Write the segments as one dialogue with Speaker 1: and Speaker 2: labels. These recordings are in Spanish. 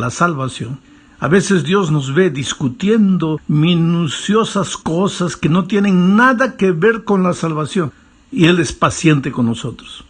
Speaker 1: la salvación. A veces Dios nos ve discutiendo minuciosas cosas que no tienen nada que ver con la salvación, y Él es paciente con nosotros.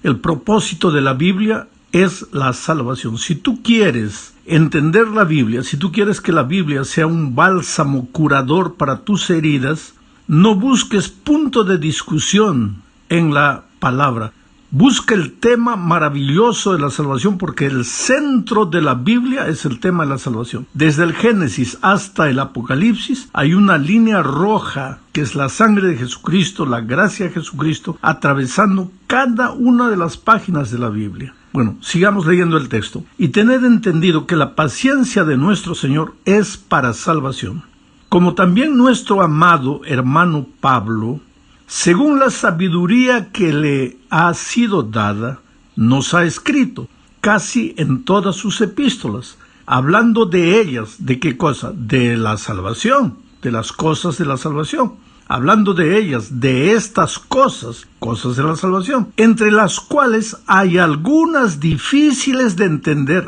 Speaker 1: El propósito de la Biblia es la salvación. Si tú quieres entender la Biblia, si tú quieres que la Biblia sea un bálsamo curador para tus heridas, no busques punto de discusión en la palabra. Busca el tema maravilloso de la salvación, porque el centro de la Biblia es el tema de la salvación. Desde el Génesis hasta el Apocalipsis hay una línea roja que es la sangre de Jesucristo, la gracia de Jesucristo, atravesando cada una de las páginas de la Biblia. Bueno, sigamos leyendo el texto. Y tened entendido que la paciencia de nuestro Señor es para salvación, como también nuestro amado hermano Pablo, según la sabiduría que le ha sido dada, nos ha escrito casi en todas sus epístolas, hablando de ellas. ¿De qué cosa? De la salvación, de las cosas de la salvación. Hablando de ellas, de estas cosas de la salvación, entre las cuales hay algunas difíciles de entender.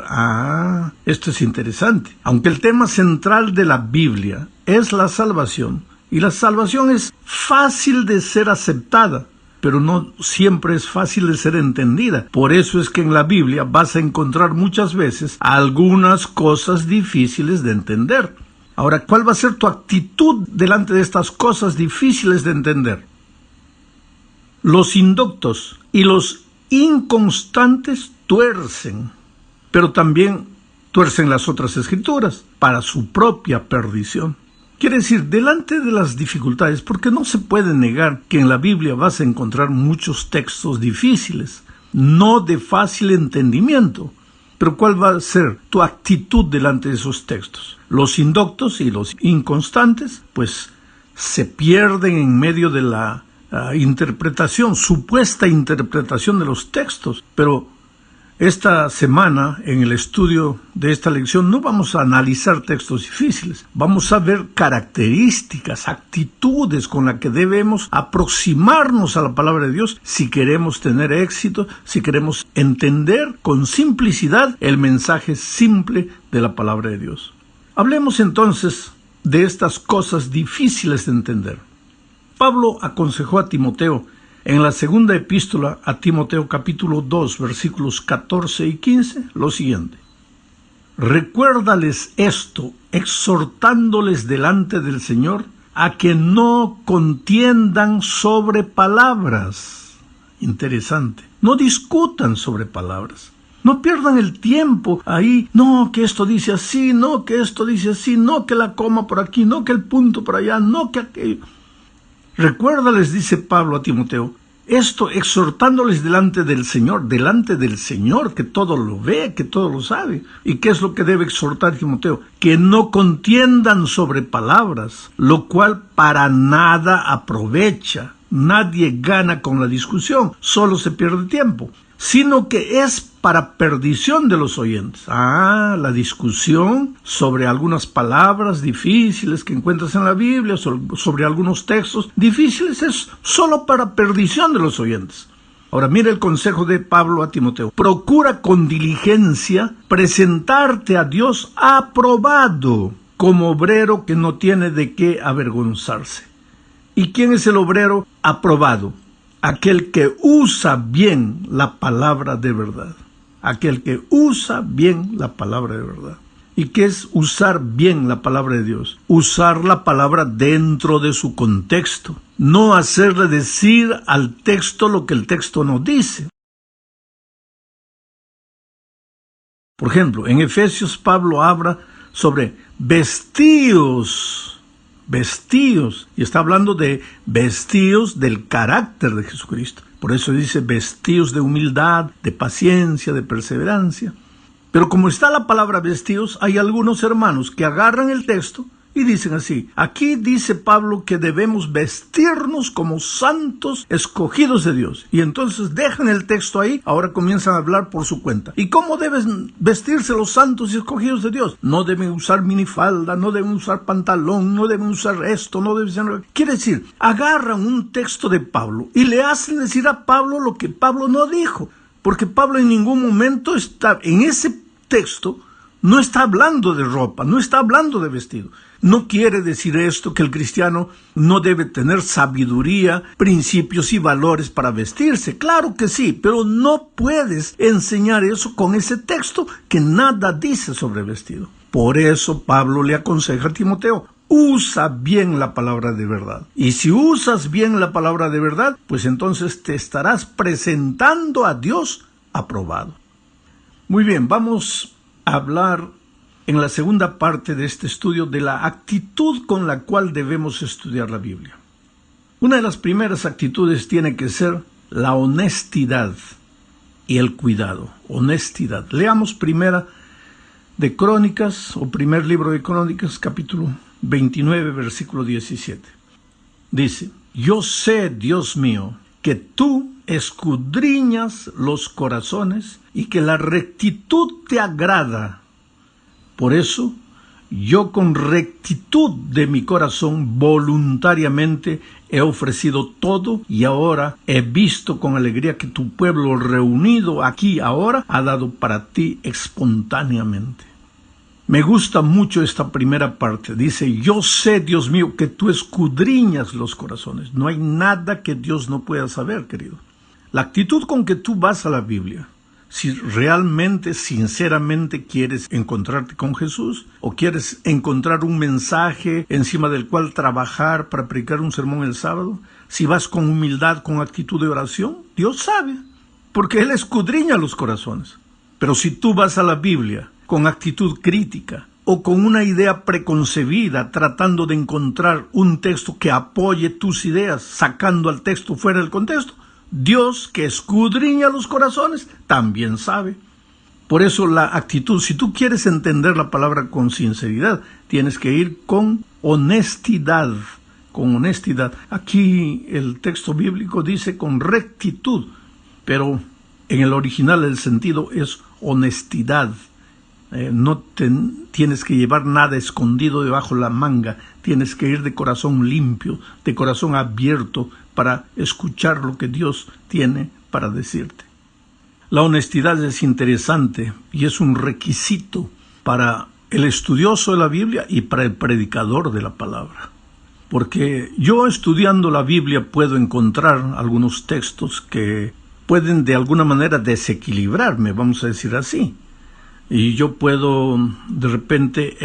Speaker 1: Esto es interesante. Aunque el tema central de la Biblia es la salvación, y la salvación es fácil de ser aceptada, pero no siempre es fácil de ser entendida. Por eso es que en la Biblia vas a encontrar muchas veces algunas cosas difíciles de entender. Ahora, ¿cuál va a ser tu actitud delante de estas cosas difíciles de entender? Los indoctos y los inconstantes tuercen, pero también tuercen las otras escrituras para su propia perdición. Quiere decir, delante de las dificultades, porque no se puede negar que en la Biblia vas a encontrar muchos textos difíciles, no de fácil entendimiento. Pero ¿cuál va a ser tu actitud delante de esos textos? Los indoctos y los inconstantes, pues se pierden en medio de la supuesta interpretación de los textos. Pero esta semana, en el estudio de esta lección, no vamos a analizar textos difíciles. Vamos a ver características, actitudes con las que debemos aproximarnos a la palabra de Dios si queremos tener éxito, si queremos entender con simplicidad el mensaje simple de la palabra de Dios. Hablemos entonces de estas cosas difíciles de entender. Pablo aconsejó a Timoteo en la segunda epístola a Timoteo capítulo 2, versículos 14 y 15, lo siguiente. Recuérdales esto, exhortándoles delante del Señor, a que no contiendan sobre palabras. Interesante. No discutan sobre palabras. No pierdan el tiempo ahí. No, que esto dice así, no, que esto dice así, no, que la coma por aquí, no, que el punto por allá, no, que aquello. Recuérdales, dice Pablo a Timoteo, esto exhortándoles delante del Señor, que todo lo ve, que todo lo sabe. ¿Y qué es lo que debe exhortar Timoteo? Que no contiendan sobre palabras, lo cual para nada aprovecha. Nadie gana con la discusión, solo se pierde tiempo, sino que es para perdición de los oyentes. La discusión sobre algunas palabras difíciles que encuentras en la Biblia, sobre algunos textos difíciles, es solo para perdición de los oyentes. Ahora mira el consejo de Pablo a Timoteo. Procura con diligencia presentarte a Dios aprobado, como obrero que no tiene de qué avergonzarse. ¿Y quién es el obrero aprobado? Aquel que usa bien la palabra de verdad. Aquel que usa bien la palabra de verdad. ¿Y qué es usar bien la palabra de Dios? Usar la palabra dentro de su contexto. No hacerle decir al texto lo que el texto no dice. Por ejemplo, en Efesios Pablo habla sobre vestíos, y está hablando de vestíos del carácter de Jesucristo. Por eso dice vestíos de humildad, de paciencia, de perseverancia. Pero como está la palabra vestíos, hay algunos hermanos que agarran el texto y dicen así: aquí dice Pablo que debemos vestirnos como santos escogidos de Dios. Y entonces dejan el texto ahí, ahora comienzan a hablar por su cuenta. ¿Y cómo deben vestirse los santos y escogidos de Dios? No deben usar minifalda, no deben usar pantalón, no deben usar esto, no deben usar... Quiere decir, agarran un texto de Pablo y le hacen decir a Pablo lo que Pablo no dijo. Porque Pablo en ningún momento está en ese texto No está hablando de ropa, no está hablando de vestido. No quiere decir esto que el cristiano no debe tener sabiduría, principios y valores para vestirse. Claro que sí, pero no puedes enseñar eso con ese texto que nada dice sobre vestido. Por eso Pablo le aconseja a Timoteo: usa bien la palabra de verdad. Y si usas bien la palabra de verdad, pues entonces te estarás presentando a Dios aprobado. Muy bien, vamos a hablar en la segunda parte de este estudio de la actitud con la cual debemos estudiar la Biblia. Una de las primeras actitudes tiene que ser la honestidad y el cuidado. Honestidad. Leamos primera de Crónicas, o primer libro de Crónicas, capítulo 29, versículo 17. Dice: yo sé, Dios mío, que tú escudriñas los corazones y que la rectitud te agrada. Por eso, yo con rectitud de mi corazón voluntariamente he ofrecido todo, y ahora he visto con alegría que tu pueblo reunido aquí ahora ha dado para ti espontáneamente. Me gusta mucho esta primera parte. Dice: yo sé, Dios mío, que tú escudriñas los corazones. No hay nada que Dios no pueda saber, querido. La actitud con que tú vas a la Biblia, si realmente, sinceramente quieres encontrarte con Jesús, o quieres encontrar un mensaje encima del cual trabajar para predicar un sermón el sábado, si vas con humildad, con actitud de oración, Dios sabe, porque Él escudriña los corazones. Pero si tú vas a la Biblia con actitud crítica, o con una idea preconcebida, tratando de encontrar un texto que apoye tus ideas, sacando al texto fuera del contexto, Dios, que escudriña los corazones, también sabe. Por eso la actitud, si tú quieres entender la palabra con sinceridad, tienes que ir con honestidad. Con honestidad. Aquí el texto bíblico dice con rectitud, pero en el original el sentido es honestidad. No tienes que llevar nada escondido debajo de la manga. Tienes que ir de corazón limpio, de corazón abierto, para escuchar lo que Dios tiene para decirte. La honestidad es interesante y es un requisito para el estudioso de la Biblia y para el predicador de la palabra. Porque yo, estudiando la Biblia, puedo encontrar algunos textos que pueden de alguna manera desequilibrarme, vamos a decir así. Y yo puedo, de repente,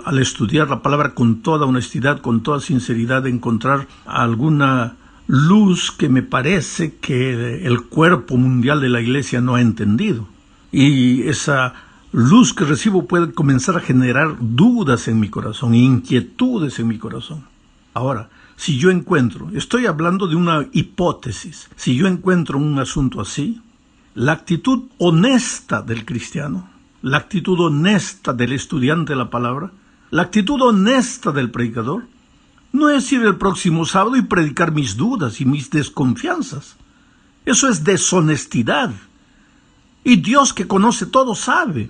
Speaker 1: al estudiar la palabra con toda honestidad, con toda sinceridad, encontrar alguna luz que me parece que el cuerpo mundial de la iglesia no ha entendido. Y esa luz que recibo puede comenzar a generar dudas en mi corazón, inquietudes en mi corazón. Ahora, si yo encuentro, estoy hablando de una hipótesis, si yo encuentro un asunto así, la actitud honesta del cristiano, la actitud honesta del estudiante de la palabra, la actitud honesta del predicador, no es ir el próximo sábado y predicar mis dudas y mis desconfianzas. Eso es deshonestidad. Y Dios, que conoce todo, sabe.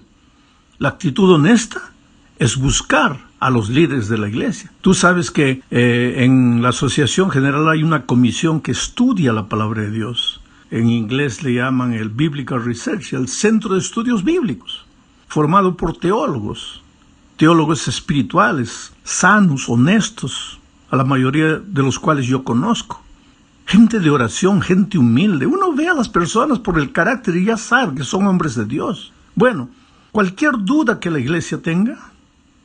Speaker 1: La actitud honesta es buscar a los líderes de la iglesia. Tú sabes que en la Asociación General hay una comisión que estudia la palabra de Dios. En inglés le llaman el Biblical Research, el Centro de Estudios Bíblicos, formado por teólogos espirituales, sanos, honestos, a la mayoría de los cuales yo conozco. Gente de oración, gente humilde. Uno ve a las personas por el carácter y ya sabe que son hombres de Dios. Bueno, cualquier duda que la iglesia tenga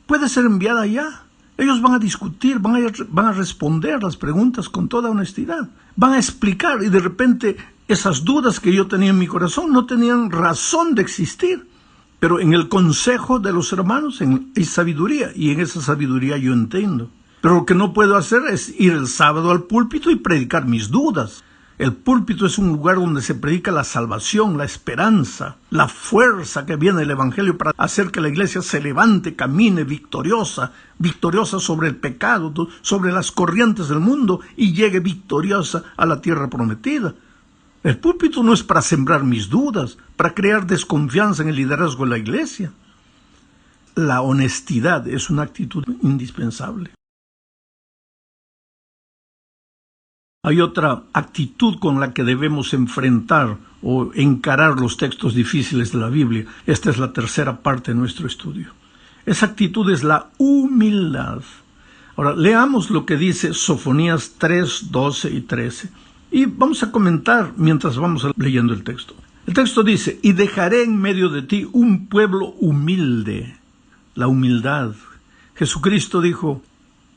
Speaker 1: puede ser enviada allá. Ellos van a discutir, van a responder las preguntas con toda honestidad. Van a explicar, y de repente esas dudas que yo tenía en mi corazón no tenían razón de existir. Pero en el consejo de los hermanos hay sabiduría, y en esa sabiduría yo entiendo. Pero lo que no puedo hacer es ir el sábado al púlpito y predicar mis dudas. El púlpito es un lugar donde se predica la salvación, la esperanza, la fuerza que viene del Evangelio para hacer que la iglesia se levante, camine victoriosa sobre el pecado, sobre las corrientes del mundo, y llegue victoriosa a la tierra prometida. El púlpito no es para sembrar mis dudas, para crear desconfianza en el liderazgo de la iglesia. La honestidad es una actitud indispensable. Hay otra actitud con la que debemos enfrentar o encarar los textos difíciles de la Biblia. Esta es la tercera parte de nuestro estudio. Esa actitud es la humildad. Ahora, leamos lo que dice Sofonías 3, 12 y 13. Y vamos a comentar mientras vamos leyendo el texto. El texto dice, y dejaré en medio de ti un pueblo humilde. La humildad. Jesucristo dijo,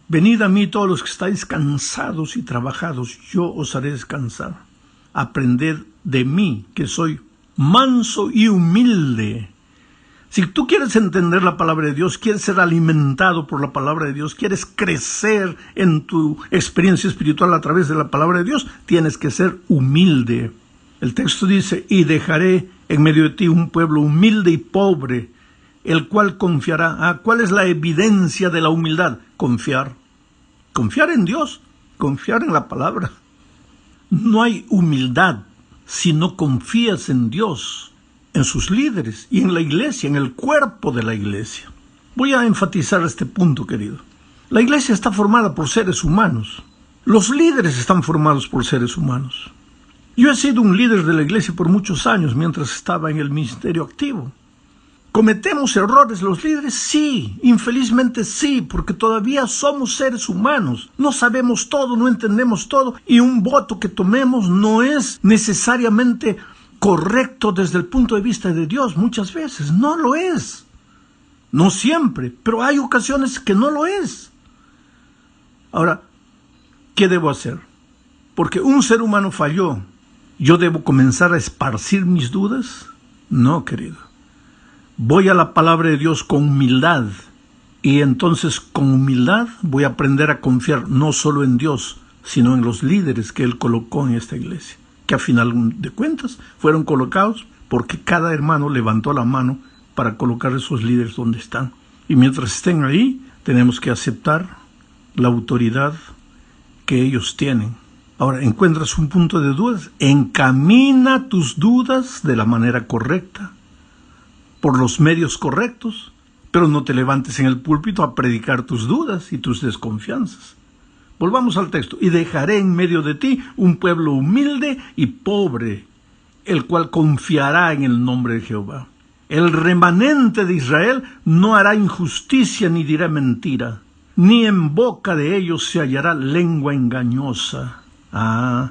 Speaker 1: venid a mí todos los que estáis cansados y trabajados, yo os haré descansar. Aprended de mí, que soy manso y humilde. Si tú quieres entender la palabra de Dios, quieres ser alimentado por la palabra de Dios, quieres crecer en tu experiencia espiritual a través de la palabra de Dios, tienes que ser humilde. El texto dice, y dejaré en medio de ti un pueblo humilde y pobre, el cual confiará. ¿Cuál es la evidencia de la humildad? Confiar. Confiar en Dios, confiar en la palabra. No hay humildad si no confías en Dios, en sus líderes y en la iglesia, en el cuerpo de la iglesia. Voy a enfatizar este punto, querido. La iglesia está formada por seres humanos. Los líderes están formados por seres humanos. Yo he sido un líder de la iglesia por muchos años mientras estaba en el ministerio activo. ¿Cometemos errores los líderes? Sí, infelizmente sí, porque todavía somos seres humanos. No sabemos todo, no entendemos todo, y un voto que tomemos no es necesariamente correcto desde el punto de vista de Dios. Muchas veces no lo es. No siempre, pero hay ocasiones que no lo es. Ahora, ¿qué debo hacer? Porque un ser humano falló. ¿Yo debo comenzar a esparcir mis dudas? No, querido. Voy a la palabra de Dios con humildad, y entonces con humildad voy a aprender a confiar no solo en Dios, sino en los líderes que Él colocó en esta iglesia, que a final de cuentas fueron colocados porque cada hermano levantó la mano para colocar esos líderes donde están. Y mientras estén ahí, tenemos que aceptar la autoridad que ellos tienen. Ahora, ¿encuentras un punto de dudas? Encamina tus dudas de la manera correcta, por los medios correctos, pero no te levantes en el púlpito a predicar tus dudas y tus desconfianzas. Volvamos al texto. Y dejaré en medio de ti un pueblo humilde y pobre, el cual confiará en el nombre de Jehová. El remanente de Israel no hará injusticia ni dirá mentira, ni en boca de ellos se hallará lengua engañosa.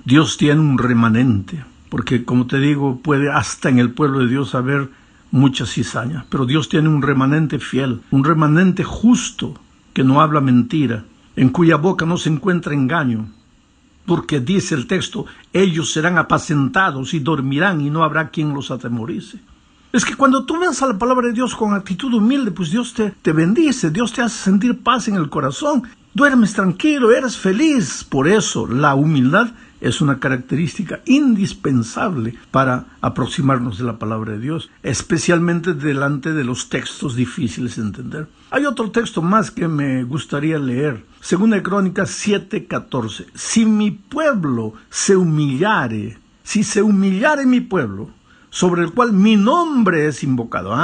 Speaker 1: Dios tiene un remanente, porque como te digo, puede hasta en el pueblo de Dios haber mucha cizaña, pero Dios tiene un remanente fiel, un remanente justo, que no habla mentira, en cuya boca no se encuentra engaño, porque dice el texto, ellos serán apacentados y dormirán y no habrá quien los atemorice. Es que cuando tú ves a la palabra de Dios con actitud humilde, pues Dios te bendice, Dios te hace sentir paz en el corazón, duermes tranquilo, eres feliz. Por eso la humildad es una característica indispensable para aproximarnos de la palabra de Dios, especialmente delante de los textos difíciles de entender. Hay otro texto más que me gustaría leer. Segunda de Crónicas 7:14. Si mi pueblo se humillare, si se humillare mi pueblo, sobre el cual mi nombre es invocado.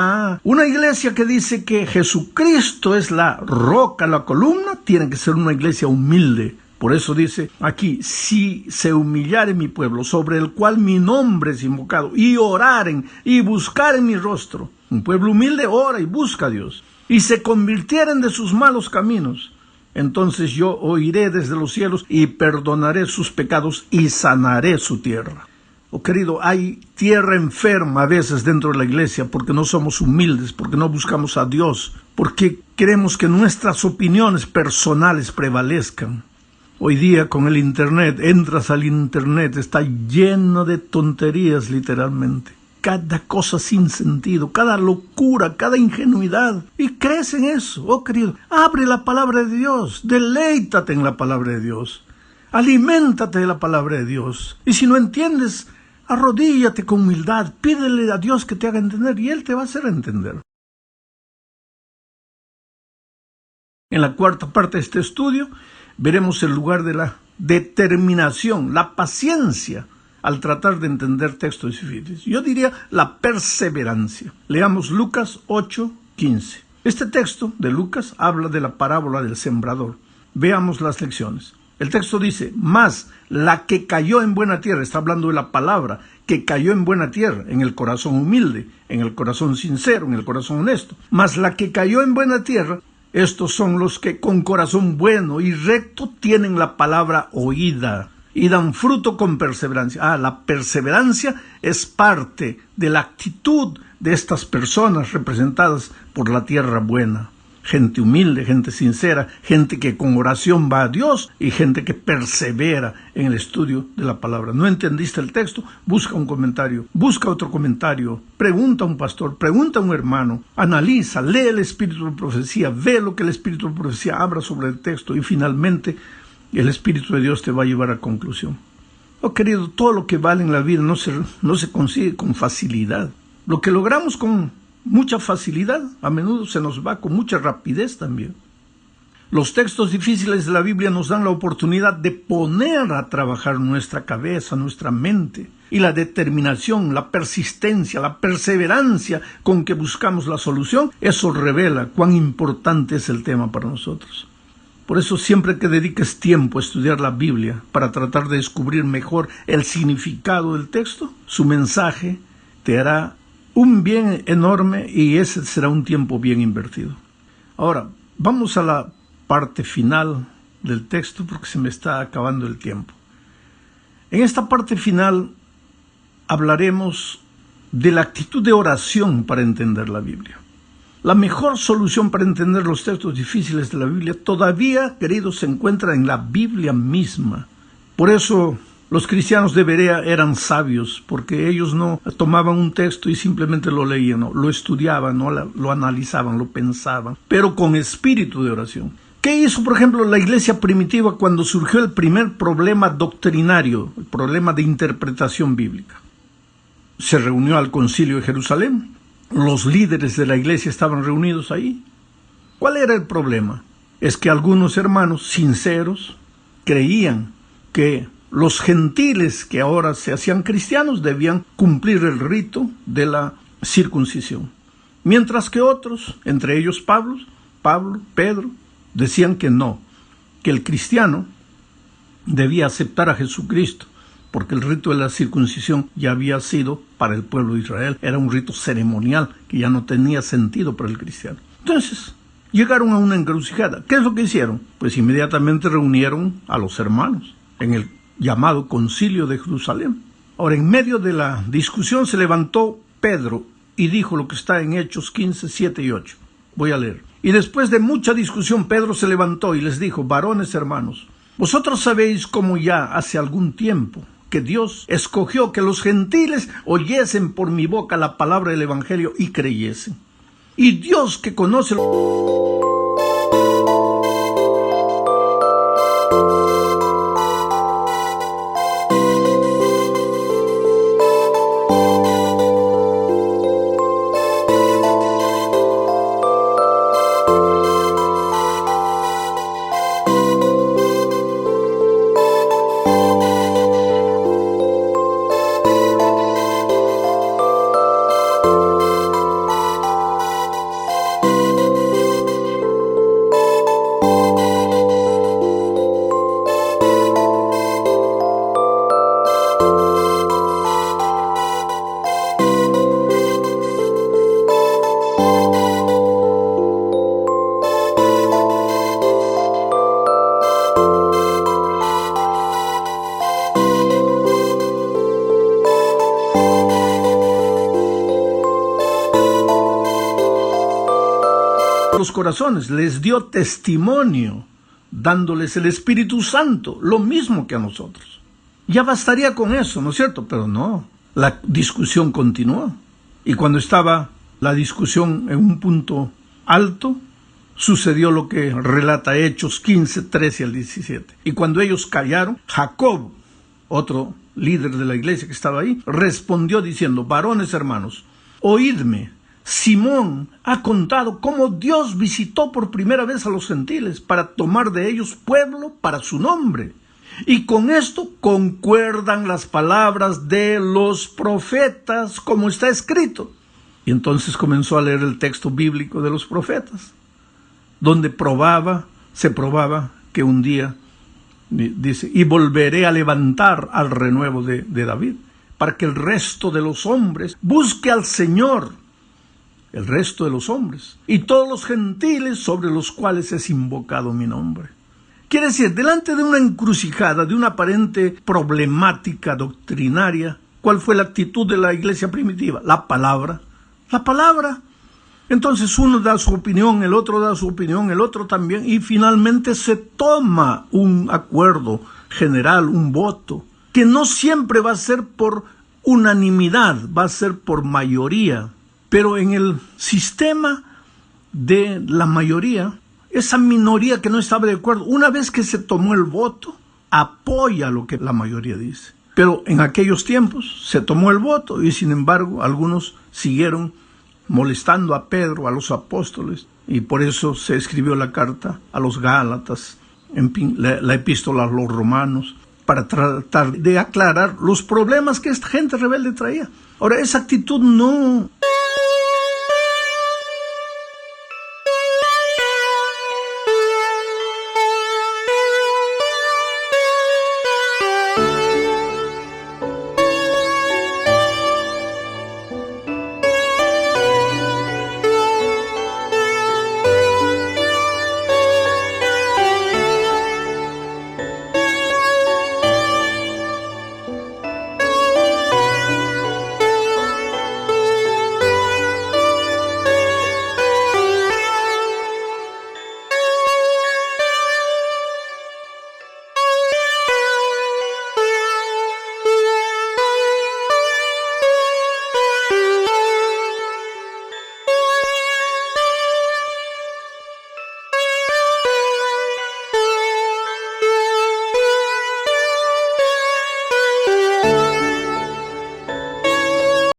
Speaker 1: Una iglesia que dice que Jesucristo es la roca, la columna, tiene que ser una iglesia humilde. Por eso dice aquí, si se humillare mi pueblo, sobre el cual mi nombre es invocado, y oraren y buscaren mi rostro. Un pueblo humilde ora y busca a Dios, y se convirtieren de sus malos caminos. Entonces yo oiré desde los cielos y perdonaré sus pecados y sanaré su tierra. Oh querido, hay tierra enferma a veces dentro de la iglesia porque no somos humildes, porque no buscamos a Dios, porque queremos que nuestras opiniones personales prevalezcan. Hoy día con el internet, entras al internet, está lleno de tonterías literalmente. Cada cosa sin sentido, cada locura, cada ingenuidad. Y crees en eso, oh querido. Abre la palabra de Dios, deleítate en la palabra de Dios. Aliméntate de la palabra de Dios. Y si no entiendes, arrodíllate con humildad, pídele a Dios que te haga entender y Él te va a hacer entender. En la cuarta parte de este estudio, veremos el lugar de la determinación, la paciencia, al tratar de entender textos difíciles. Yo diría la perseverancia. Leamos Lucas 8:15. Este texto de Lucas habla de la parábola del sembrador. Veamos las lecciones. El texto dice, mas la que cayó en buena tierra, está hablando de la palabra, que cayó en buena tierra, en el corazón humilde, en el corazón sincero, en el corazón honesto. Mas la que cayó en buena tierra, estos son los que con corazón bueno y recto tienen la palabra oída y dan fruto con perseverancia. La perseverancia es parte de la actitud de estas personas representadas por la tierra buena. Gente humilde, gente sincera, gente que con oración va a Dios y gente que persevera en el estudio de la palabra. ¿No entendiste el texto? Busca un comentario, busca otro comentario, pregunta a un pastor, pregunta a un hermano, analiza, lee el Espíritu de Profecía, ve lo que el Espíritu de Profecía habla sobre el texto y finalmente el Espíritu de Dios te va a llevar a conclusión. Oh, querido, todo lo que vale en la vida no se consigue con facilidad. Lo que logramos con mucha facilidad, a menudo se nos va con mucha rapidez también. Los textos difíciles de la Biblia nos dan la oportunidad de poner a trabajar nuestra cabeza, nuestra mente, y la determinación, la persistencia, la perseverancia con que buscamos la solución. Eso revela cuán importante es el tema para nosotros. Por eso siempre que dediques tiempo a estudiar la Biblia para tratar de descubrir mejor el significado del texto, su mensaje te hará un bien enorme y ese será un tiempo bien invertido. Ahora, vamos a la parte final del texto porque se me está acabando el tiempo. En esta parte final hablaremos de la actitud de oración para entender la Biblia. La mejor solución para entender los textos difíciles de la Biblia todavía, queridos, se encuentra en la Biblia misma. Por eso los cristianos de Berea eran sabios, porque ellos no tomaban un texto y simplemente lo leían, no, lo estudiaban, no, lo analizaban, lo pensaban, pero con espíritu de oración. ¿Qué hizo, por ejemplo, la iglesia primitiva cuando surgió el primer problema doctrinario, el problema de interpretación bíblica? Se reunió al Concilio de Jerusalén. Los líderes de la iglesia estaban reunidos ahí. ¿Cuál era el problema? Es que algunos hermanos sinceros creían que los gentiles que ahora se hacían cristianos debían cumplir el rito de la circuncisión. Mientras que otros, entre ellos Pablo, Pedro, decían que no, que el cristiano debía aceptar a Jesucristo, porque el rito de la circuncisión ya había sido para el pueblo de Israel. Era un rito ceremonial que ya no tenía sentido para el cristiano. Entonces, llegaron a una encrucijada. ¿Qué es lo que hicieron? Pues inmediatamente reunieron a los hermanos en el llamado Concilio de Jerusalén. Ahora, en medio de la discusión se levantó Pedro y dijo lo que está en Hechos 15, 7 y 8. Voy a leer. Y después de mucha discusión, Pedro se levantó y les dijo: varones hermanos, vosotros sabéis cómo ya hace algún tiempo que Dios escogió que los gentiles oyesen por mi boca la palabra del Evangelio y creyesen. Y Dios, que conoce los corazones, les dio testimonio, dándoles el Espíritu Santo, lo mismo que a nosotros. Ya bastaría con eso, ¿no es cierto? Pero no, la discusión continuó. Y cuando estaba la discusión en un punto alto, sucedió lo que relata Hechos 15, 13 al 17. Y cuando ellos callaron, Jacob, otro líder de la iglesia que estaba ahí, respondió diciendo: varones hermanos, oídme. Simón ha contado cómo Dios visitó por primera vez a los gentiles para tomar de ellos pueblo para su nombre. Y con esto concuerdan las palabras de los profetas, como está escrito. Y entonces comenzó a leer el texto bíblico de los profetas, donde se probaba que un día Dice, y volveré a levantar al renuevo de David, para que el resto de los hombres busque al Señor, el resto de los hombres, y todos los gentiles sobre los cuales es invocado mi nombre. Quiere decir, delante de una encrucijada, de una aparente problemática doctrinaria, ¿cuál fue la actitud de la iglesia primitiva? La palabra. La palabra. Entonces uno da su opinión, el otro da su opinión, el otro también, y finalmente se toma un acuerdo general, un voto, que no siempre va a ser por unanimidad, va a ser por mayoría. Pero en el sistema de la mayoría, esa minoría que no estaba de acuerdo, una vez que se tomó el voto, apoya lo que la mayoría dice. Pero en aquellos tiempos se tomó el voto y sin embargo algunos siguieron molestando a Pedro, a los apóstoles, y por eso se escribió la carta a los Gálatas, en fin, la epístola a los romanos, para tratar de aclarar los problemas que esta gente rebelde traía. Ahora, esa actitud no